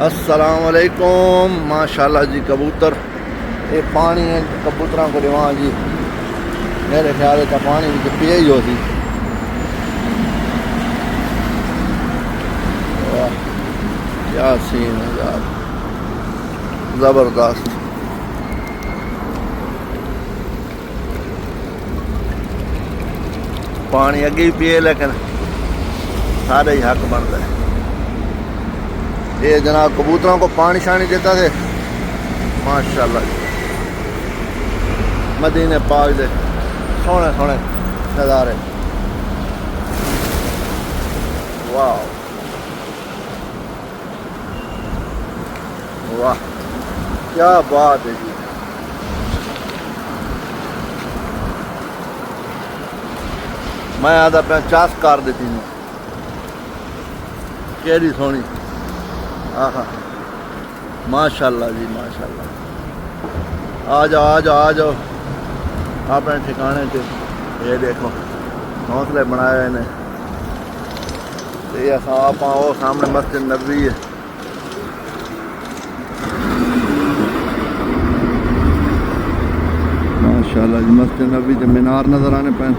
السلام علیکم. ماشاءاللہ جی کبوتر یہ پانی ہے کبوتروں کو لیوا جی. میرے خیال ہے پانی بھی پیے ہی ہوتی. کیا سین ہے یار, زبردست. پانی اگے بھی پیے لیکن سارے ہی حق بنتا ہے. یہ جناب کبوتروں کو پانی شانی دیتا تھے. ماشاءاللہ جی مدینے پاک دے سونے سونے نظارے. واہ واہ کیا بات ہے جی. میں آدھا پہ چاس کر دیتی ہوں. کیڑی سونی. آہا ماشاءاللہ جی ماشاءاللہ. آ جاؤ آ جاؤ آ جاؤ اپنے ٹھکانے سے. یہ دیکھو گھونسلے بنائے ہوئے یہ آپ وہ سامنے مسجد نبوی ہے. ماشاءاللہ جی مسجد نبوی سے مینار نظر آنے پہ.